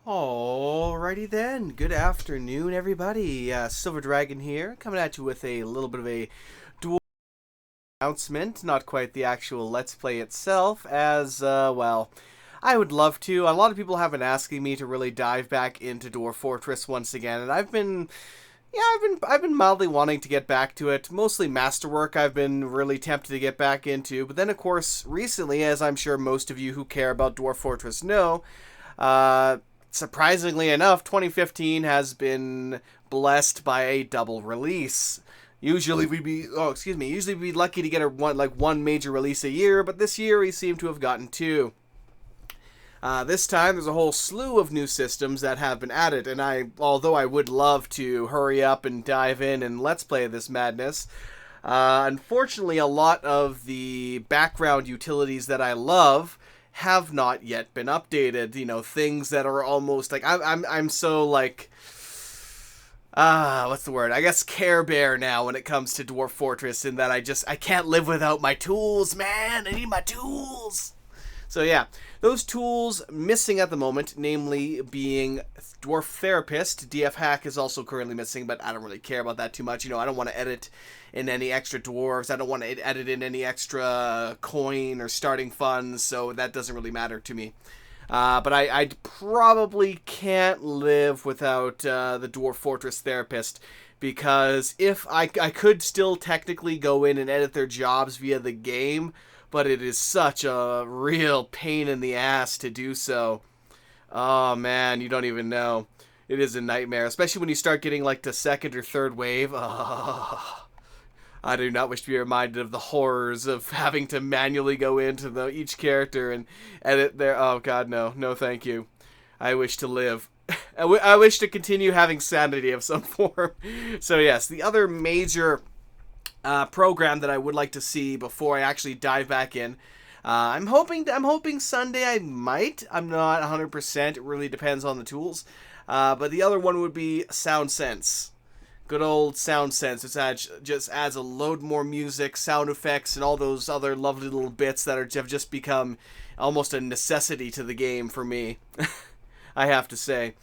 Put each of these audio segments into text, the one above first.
Alrighty then. Good afternoon, everybody. Silver Dragon here, coming at you with a little bit of a Dwarf announcement. Not quite the actual Let's Play itself, as well, I would love to. A lot of people have been asking me to really dive back into Dwarf Fortress once again, and I've been mildly wanting to get back to it. Mostly masterwork I've been really tempted to get back into, but then of course recently, as I'm sure most of you who care about Dwarf Fortress know, surprisingly enough, 2015 has been blessed by a double release. Usually we'd be lucky to get one major release a year, but this year we seem to have gotten two. This time there's a whole slew of new systems that have been added, and although I would love to hurry up and dive in and let's play this madness, unfortunately a lot of the background utilities that I love have not yet been updated. You know, things that are almost like I'm so like what's the word? I guess Care Bear now when it comes to Dwarf Fortress, in that I can't live without my tools, man. I need my tools. So yeah, those tools missing at the moment, namely being Dwarf Therapist. DF Hack is also currently missing, but I don't really care about that too much. You know, I don't want to edit in any extra dwarves. I don't want to edit in any extra coin or starting funds, so that doesn't really matter to me. But I probably can't live without the Dwarf Fortress Therapist, because if I could still technically go in and edit their jobs via the game, but it is such a real pain in the ass to do so. Oh man, you don't even know. It is a nightmare, especially when you start getting like the second or third wave. Oh, I do not wish to be reminded of the horrors of having to manually go into each character and edit their... Oh god, no. No thank you. I wish to live. I wish to continue having sanity of some form. So yes, the other major program that I would like to see before I actually dive back in. I'm hoping Sunday I might. I'm not 100%. It really depends on the tools. But the other one would be Sound Sense. Good old Sound Sense. It just adds a load more music, sound effects, and all those other lovely little bits that have just become almost a necessity to the game for me. I have to say.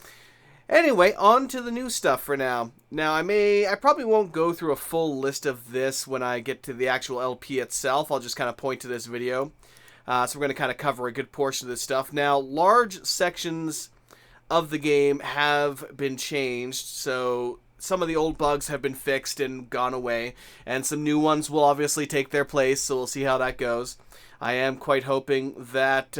Anyway, on to the new stuff for now. Now, I probably won't go through a full list of this when I get to the actual LP itself. I'll just kind of point to this video. So we're going to kind of cover a good portion of this stuff. Now, large sections of the game have been changed, so some of the old bugs have been fixed and gone away, and some new ones will obviously take their place, so we'll see how that goes. I am quite hoping that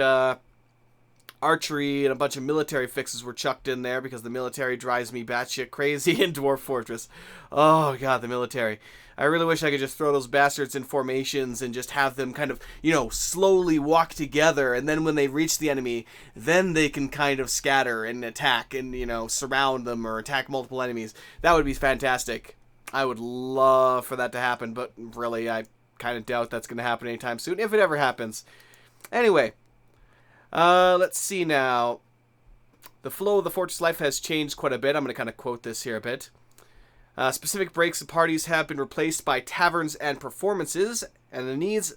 archery and a bunch of military fixes were chucked in there, because the military drives me batshit crazy in Dwarf Fortress. Oh god, the military. I really wish I could just throw those bastards in formations and just have them kind of, slowly walk together, and then when they reach the enemy, then they can kind of scatter and attack and, surround them or attack multiple enemies. That would be fantastic. I would love for that to happen, but really, I kind of doubt that's going to happen anytime soon, if it ever happens. Anyway, let's see now. The flow of the Fortress life has changed quite a bit. I'm going to kind of quote this here a bit. Specific breaks and parties have been replaced by taverns and performances, and the needs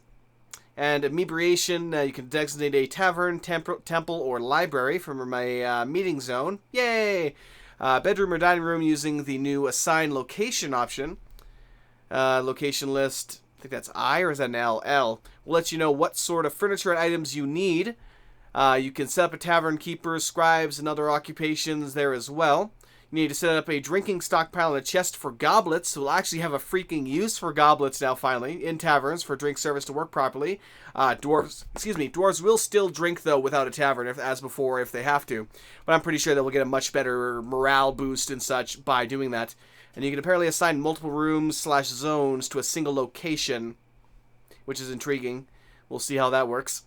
and inebriation. You can designate a tavern, temple, or library from my meeting zone. Yay! Bedroom or dining room using the new assign location option. Location list, I think that's I, or is that an L? L will let you know what sort of furniture and items you need. You can set up a tavern keeper, scribes, and other occupations there as well. You need to set up a drinking stockpile and a chest for goblets, so we'll actually have a freaking use for goblets now, finally, in taverns for drink service to work properly. Dwarves will still drink, though, without a tavern, as before, if they have to. But I'm pretty sure that we'll get a much better morale boost and such by doing that. And you can apparently assign multiple rooms/zones to a single location, which is intriguing. We'll see how that works.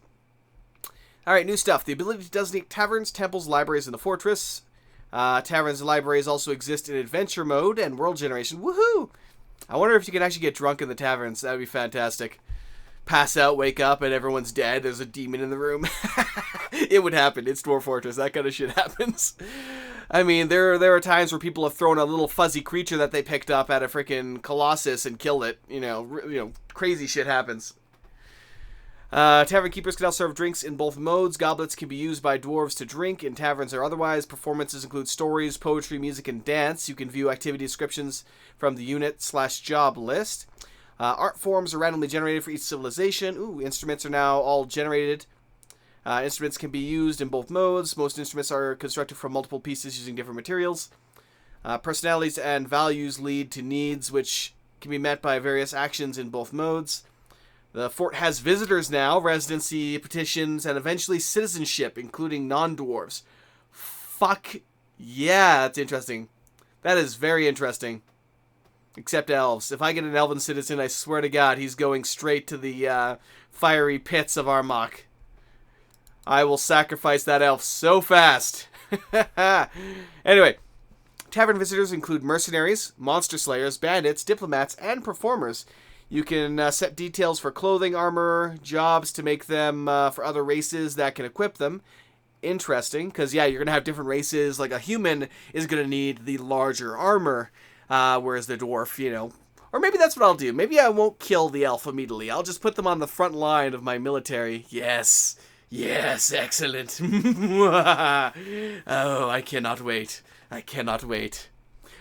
Alright, new stuff. The ability to designate taverns, temples, libraries in the fortress. Taverns and libraries also exist in adventure mode and world generation. Woohoo! I wonder if you can actually get drunk in the taverns. That would be fantastic. Pass out, wake up, and everyone's dead. There's a demon in the room. It would happen. It's Dwarf Fortress. That kind of shit happens. I mean, there are times where people have thrown a little fuzzy creature that they picked up at a freaking colossus and killed it. Crazy shit happens. Tavern keepers can now serve drinks in both modes. Goblets can be used by dwarves to drink in taverns or otherwise. Performances include stories, poetry, music, and dance. You can view activity descriptions from the unit/job list. Art forms are randomly generated for each civilization. Ooh, instruments are now all generated. Instruments can be used in both modes. Most instruments are constructed from multiple pieces using different materials. Personalities and values lead to needs which can be met by various actions in both modes. The fort has visitors now, residency, petitions, and eventually citizenship, including non-dwarves. Fuck yeah, that's interesting. That is very interesting. Except elves. If I get an elven citizen, I swear to God, he's going straight to the fiery pits of Armok. I will sacrifice that elf so fast. Anyway, tavern visitors include mercenaries, monster slayers, bandits, diplomats, and performers. You can set details for clothing, armor, jobs to make them for other races that can equip them. Interesting, because yeah, you're going to have different races. Like a human is going to need the larger armor, whereas the dwarf, you know... Or maybe that's what I'll do. Maybe I won't kill the elf immediately. I'll just put them on the front line of my military. Yes. Yes, excellent. Oh, I cannot wait. I cannot wait.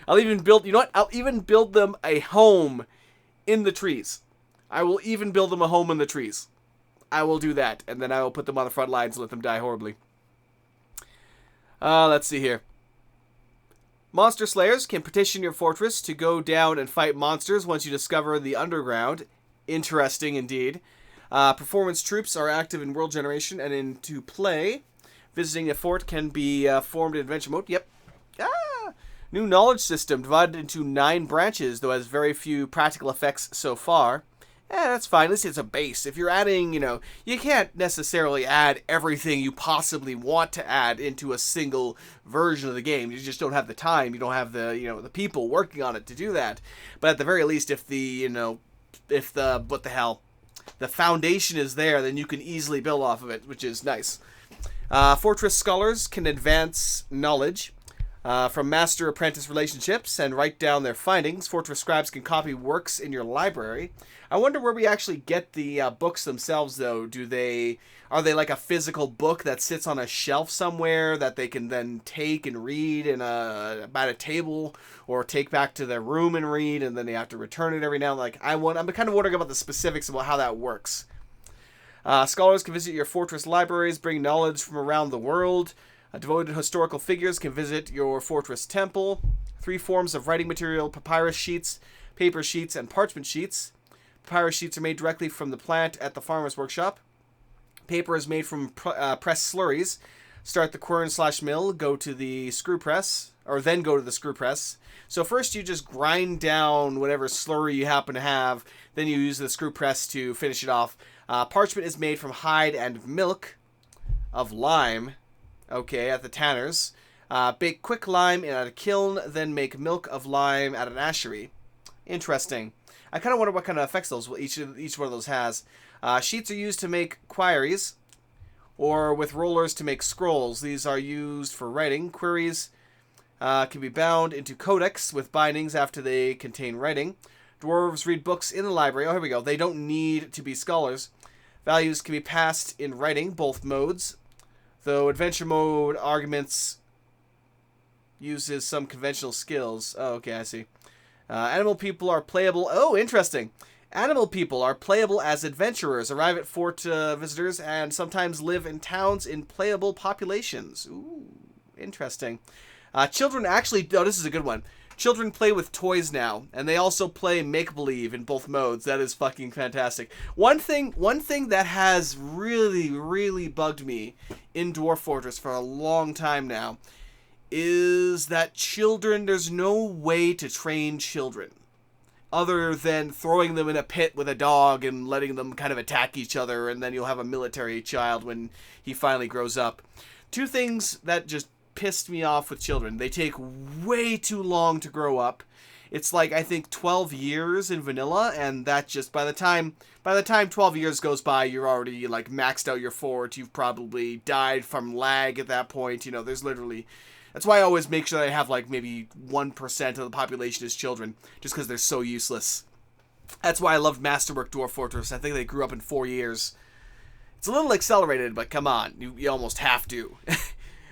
I'll even build... You know what? I'll even build them a home in the trees. I will even build them a home in the trees. I will do that, and then I will put them on the front lines and let them die horribly. Let's see here. Monster slayers can petition your fortress to go down and fight monsters once you discover the underground. Interesting indeed. Performance troops are active in world generation and into play. Visiting a fort can be formed in adventure mode. Yep. New knowledge system divided into 9 branches, though has very few practical effects so far. That's fine. At least it's a base. If you're adding, you know, you can't necessarily add everything you possibly want to add into a single version of the game. You just don't have the time. You don't have the, you know, the people working on it to do that. But at the very least, if the, you know, if the, what the hell, the foundation is there, then you can easily build off of it, which is nice. Fortress scholars can advance knowledge from master-apprentice relationships and write down their findings. Fortress scribes can copy works in your library. I wonder where we actually get the books themselves, though. Are they like a physical book that sits on a shelf somewhere that they can then take and read at a table, or take back to their room and read, and then they have to return it every now and then? Like, I'm kind of wondering about the specifics about how that works. Scholars can visit your fortress libraries, bring knowledge from around the world. Devoted historical figures can visit your fortress temple. 3 forms of writing material: papyrus sheets, paper sheets, and parchment sheets. Papyrus sheets are made directly from the plant at the farmer's workshop. Paper is made from pressed slurries. Start the quern/mill, go to the screw press, or then go to the screw press. So first you just grind down whatever slurry you happen to have, then you use the screw press to finish it off. Parchment is made from hide and milk of lime. Okay, at the tanners. Bake quick lime at a kiln, then make milk of lime at an ashery. Interesting. I kind of wonder what kind of effects each one of those has. Sheets are used to make queries, or with rollers to make scrolls. These are used for writing. Queries can be bound into codex with bindings after they contain writing. Dwarves read books in the library. Oh, here we go. They don't need to be scholars. Values can be passed in writing, both modes. Though adventure mode arguments uses some conventional skills. Oh, okay, I see. Animal people are playable. Oh, interesting. Animal people are playable as adventurers, arrive at fort visitors, and sometimes live in towns in playable populations. Ooh, interesting. Children actually... Oh, this is a good one. Children play with toys now, and they also play make-believe in both modes. That is fucking fantastic. One thing that has really, really bugged me in Dwarf Fortress for a long time now is that children, there's no way to train children other than throwing them in a pit with a dog and letting them kind of attack each other, and then you'll have a military child when he finally grows up. 2 things that just pissed me off with children: they take way too long to grow up. It's like, I think 12 years in vanilla, and that just by the time 12 years goes by, you're already like maxed out your fort. You've probably died from lag at that point. You know, there's literally... That's why I always make sure that I have like maybe 1% of the population as children, just because they're so useless. That's why I loved Masterwork Dwarf Fortress. I think they grew up in 4 years. It's a little accelerated, but come on, you almost have to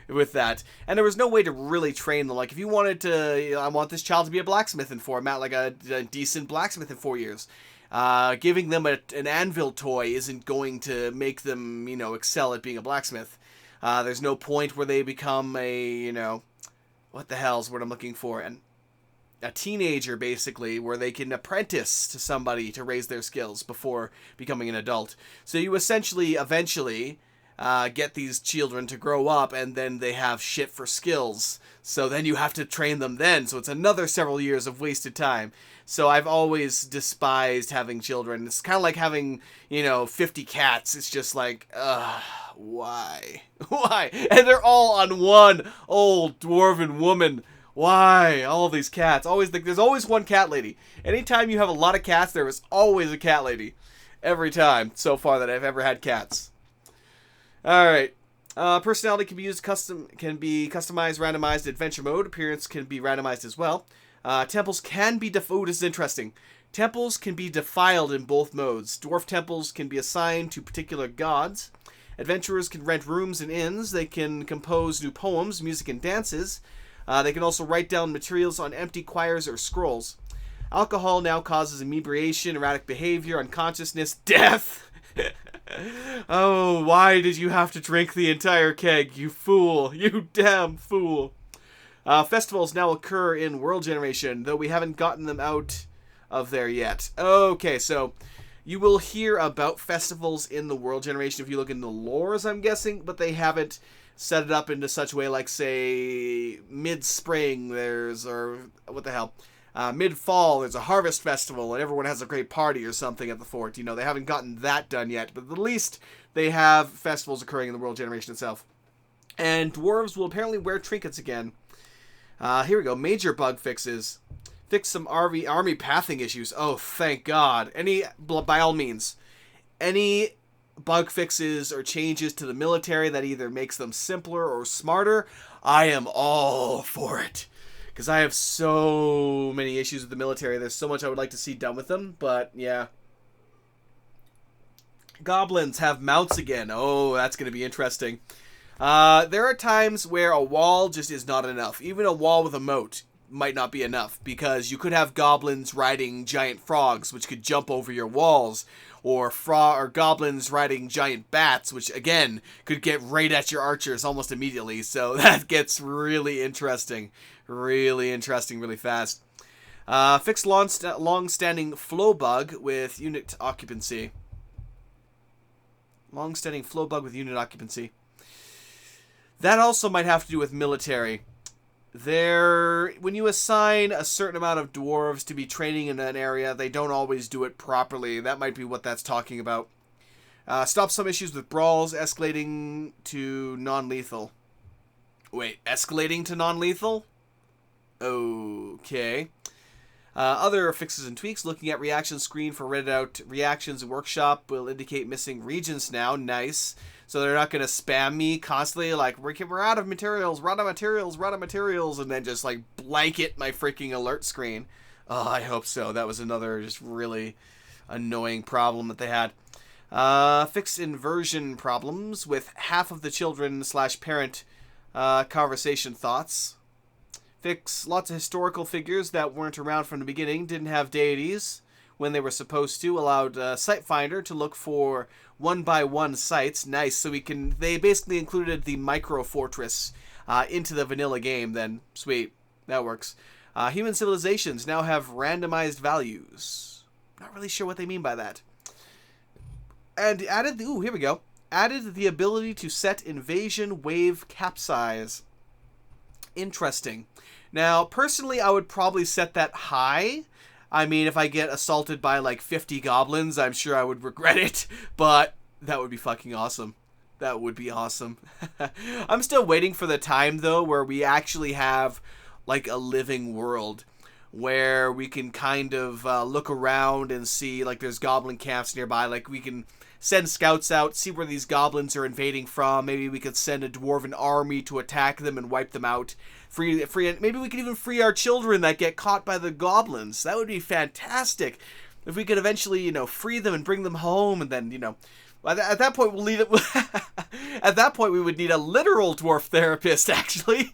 with that. And there was no way to really train them. Like, if you wanted to, I want this child to be a blacksmith in 4, Matt, like a decent blacksmith in 4 years. Giving them an anvil toy isn't going to make them, excel at being a blacksmith. There's no point where they become a, what the hell's what I'm looking for? A teenager, basically, where they can apprentice to somebody to raise their skills before becoming an adult. So you eventually get these children to grow up, and then they have shit for skills. So then you have to train them then. So it's another several years of wasted time. So I've always despised having children. It's kind of like having, 50 cats. It's just like, why? Why? And they're all on one old dwarven woman. Why? All these cats. There's always one cat lady. Anytime you have a lot of cats, there is always a cat lady. Every time so far that I've ever had cats. Alright. Personality can be customized, randomized, adventure mode. Appearance can be randomized as well. Temples can be this is interesting. Temples can be defiled in both modes. Dwarf temples can be assigned to particular gods. Adventurers can rent rooms and inns. They can compose new poems, music, and dances. They can also write down materials on empty quires or scrolls. Alcohol now causes inebriation, erratic behavior, unconsciousness, death. Oh, why did you have to drink the entire keg, you fool? You damn fool. Festivals now occur in World Generation, though we haven't gotten them out of there yet. Okay, so you will hear about festivals in the World Generation if you look in the lores, I'm guessing, but they haven't set it up into such a way, like, say, mid-spring mid-fall there's a harvest festival and everyone has a great party or something at the fort. They haven't gotten that done yet, but at least they have festivals occurring in the World Generation itself. And dwarves will apparently wear trinkets again. Here we go. Major bug fixes. Fix some army pathing issues. Oh, thank God. By all means, any bug fixes or changes to the military that either makes them simpler or smarter, I am all for it. Because I have so many issues with the military. There's so much I would like to see done with them, but yeah. Goblins have mounts again. Oh, that's going to be interesting. There are times where a wall just is not enough. Even a wall with a moat might not be enough, because you could have goblins riding giant frogs, which could jump over your walls, or goblins riding giant bats, which again could get right at your archers almost immediately. So that gets really interesting really fast. Fix long-standing flow bug with unit occupancy. Long-standing flow bug with unit occupancy. That also might have to do with military. When you assign a certain amount of dwarves to be training in an area, they don't always do it properly. That might be what that's talking about. Stop some issues with brawls, escalating to non-lethal. Wait, escalating to non-lethal? Okay. Other fixes and tweaks. Looking at reaction screen for read out reactions workshop will indicate missing regions now. Nice. So they're not going to spam me constantly like, we're out of materials, and then just like blanket my freaking alert screen. Oh, I hope so. That was another just really annoying problem that they had. Fix inversion problems with half of the children/parent conversation thoughts. Fix lots of historical figures that weren't around from the beginning, didn't have deities when they were supposed to. Allowed Site Finder to look for 1-by-1 sites. Nice. So they basically included the micro fortress into the vanilla game then. Sweet. That works. Human civilizations now have randomized values. Not really sure what they mean by that. And added here we go. Added the ability to set invasion wave capsize. Interesting. Now, personally, I would probably set that high. I mean, if I get assaulted by like 50 goblins, I'm sure I would regret it, but that would be fucking awesome. That would be awesome. I'm still waiting for the time, though, where we actually have like a living world where we can kind of look around and see like there's goblin camps nearby. Like we can send scouts out, see where these goblins are invading from. Maybe we could send a dwarven army to attack them and wipe them out. Maybe we could even free our children that get caught by the goblins. That would be fantastic. If we could eventually, free them and bring them home, and then, At that point, we'll need it. At that point, we would need a literal dwarf therapist, actually.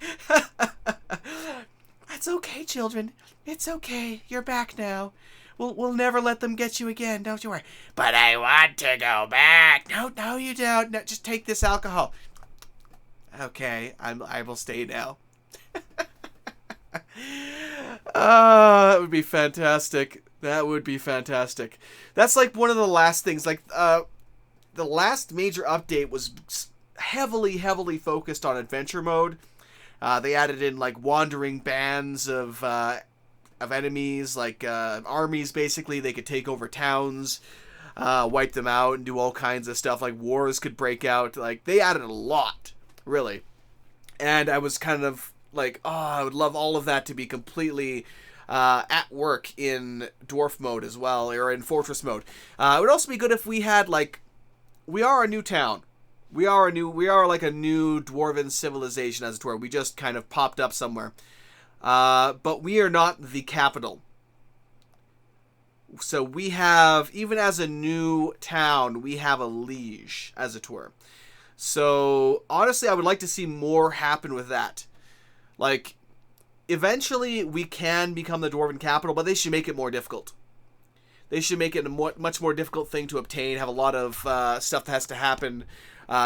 It's okay, children. It's okay. You're back now. We'll never let them get you again. Don't you worry. But I want to go back. No, you don't. No, just take this alcohol. Okay, I will stay now. That would be fantastic. That would be fantastic. That's like one of the last things. Like, the last major update was heavily focused on adventure mode. They added in like wandering bands of enemies, like armies. Basically, they could take over towns, wipe them out, and do all kinds of stuff. Like wars could break out. Like they added a lot, really. And I was kind of like, oh, I would love all of that to be completely at work in dwarf mode as well, or in fortress mode. It would also be good if we had like, we are a new town. We are like a new dwarven civilization, as it were. We just kind of popped up somewhere. But we are not the capital. So we have, even as a new town, we have a liege, as it were. So, honestly, I would like to see more happen with that. Like, eventually we can become the dwarven capital, but they should make it more difficult. They should make it a much more difficult thing to obtain, have a lot of stuff that has to happen.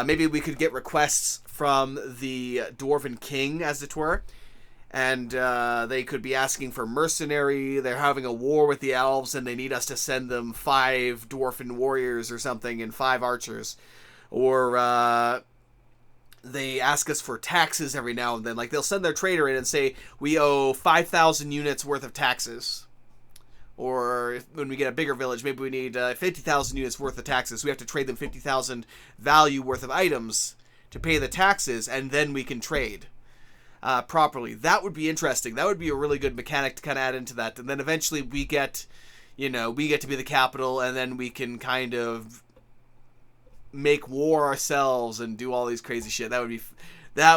Maybe we could get requests from the Dwarven King, as it were. And they could be asking for mercenary. They're having a war with the elves, and they need us to send them 5 dwarven warriors or something and 5 archers. Or they ask us for taxes every now and then. Like, they'll send their trader in and say, we owe 5,000 units worth of taxes. Or when we get a bigger village, maybe we need 50,000 units worth of taxes. We have to trade them 50,000 value worth of items to pay the taxes, and then we can trade properly. That would be interesting. That would be a really good mechanic to kind of add into that. And then eventually we get, to be the capital, and then we can kind of make war ourselves and do all these crazy shit. That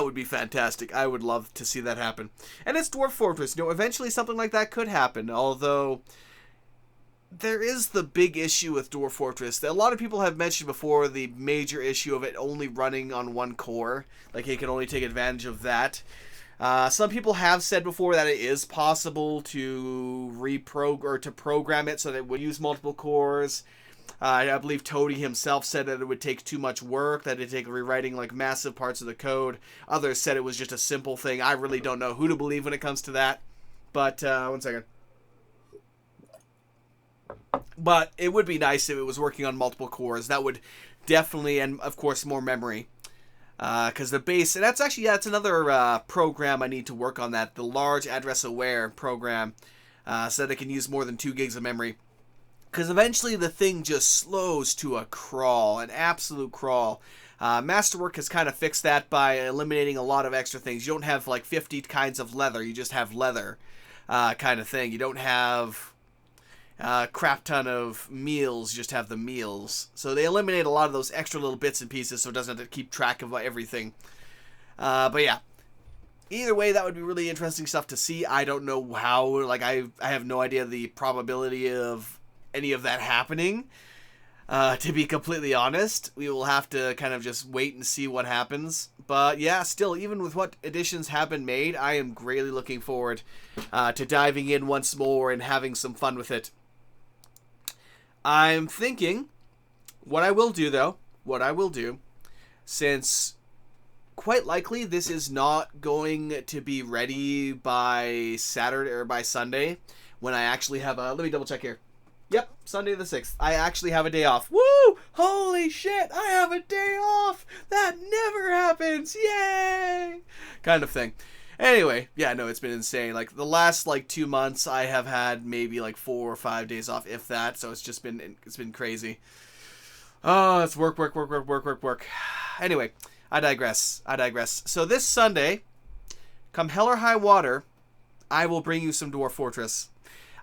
would be fantastic. I would love to see that happen. And it's Dwarf Fortress. Eventually something like that could happen. Although there is the big issue with Dwarf Fortress that a lot of people have mentioned before, the major issue of it only running on one core. Like, you can only take advantage of that. Some people have said before that it is possible to program it so that it would use multiple cores. I believe Toady himself said that it would take too much work, that it'd take rewriting like massive parts of the code. Others said it was just a simple thing. I really don't know who to believe when it comes to that. But, one second. But it would be nice if it was working on multiple cores. That would definitely, and of course more memory. Because the base, and that's another program I need to work on, that the large address aware program, so that it can use more than 2 gigs of memory. Because eventually the thing just slows to a crawl, an absolute crawl. Masterwork has kind of fixed that by eliminating a lot of extra things. You don't have like 50 kinds of leather, you just have leather kind of thing. You don't have a crap ton of meals, you just have the meals. So they eliminate a lot of those extra little bits and pieces so it doesn't have to keep track of everything. But yeah. Either way, that would be really interesting stuff to see. I don't know how, like I have no idea the probability of any of that happening, to be completely honest. We will have to kind of just wait and see what happens. But yeah, still, even with what additions have been made, I am greatly looking forward to diving in once more and having some fun with it. I'm thinking, what I will do, since quite likely this is not going to be ready by Saturday or by Sunday, when I actually have let me double check here. Yep, Sunday the 6th. I actually have a day off. Woo! Holy shit, I have a day off! That never happens! Yay! Kind of thing. Anyway, yeah, no, it's been insane. Like, the last, 2 months, I have had maybe, 4 or 5 days off, if that, so it's been crazy. Oh, it's work. Anyway, I digress. So this Sunday, come hell or high water, I will bring you some Dwarf Fortress.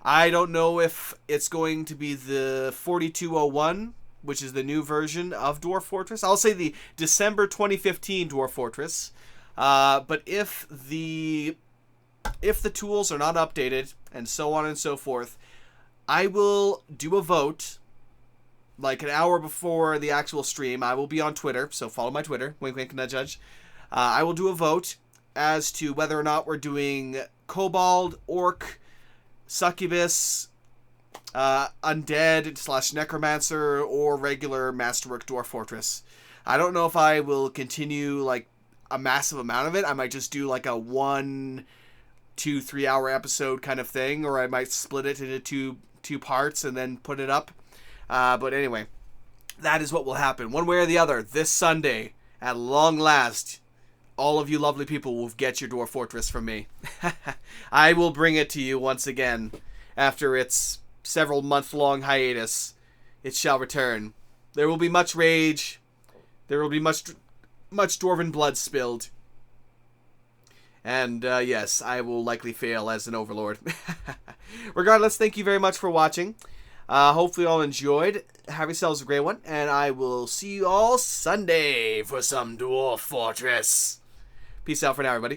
I don't know if it's going to be the 4201, which is the new version of Dwarf Fortress. I'll say the December 2015 Dwarf Fortress. But if the tools are not updated, and so on and so forth, I will do a vote like an hour before the actual stream, I will be on Twitter, so follow my Twitter, wink wink nudge nudge. I will do a vote as to whether or not we're doing Kobold, Orc, Succubus, Undead / Necromancer, or regular Masterwork Dwarf Fortress. I don't know if I will continue like a massive amount of it. I might just do like a 1, 2, 3 hour episode kind of thing, or I might split it into two parts and then put it up. But anyway, that is what will happen. One way or the other, this Sunday, at long last, all of you lovely people will get your Dwarf Fortress from me. I will bring it to you once again. After its several month-long hiatus, it shall return. There will be much rage. There will be much dwarven blood spilled. And, yes, I will likely fail as an overlord. Regardless, thank you very much for watching. Hopefully you all enjoyed. Have yourselves a great one. And I will see you all Sunday for some Dwarf Fortress. Peace out for now, everybody.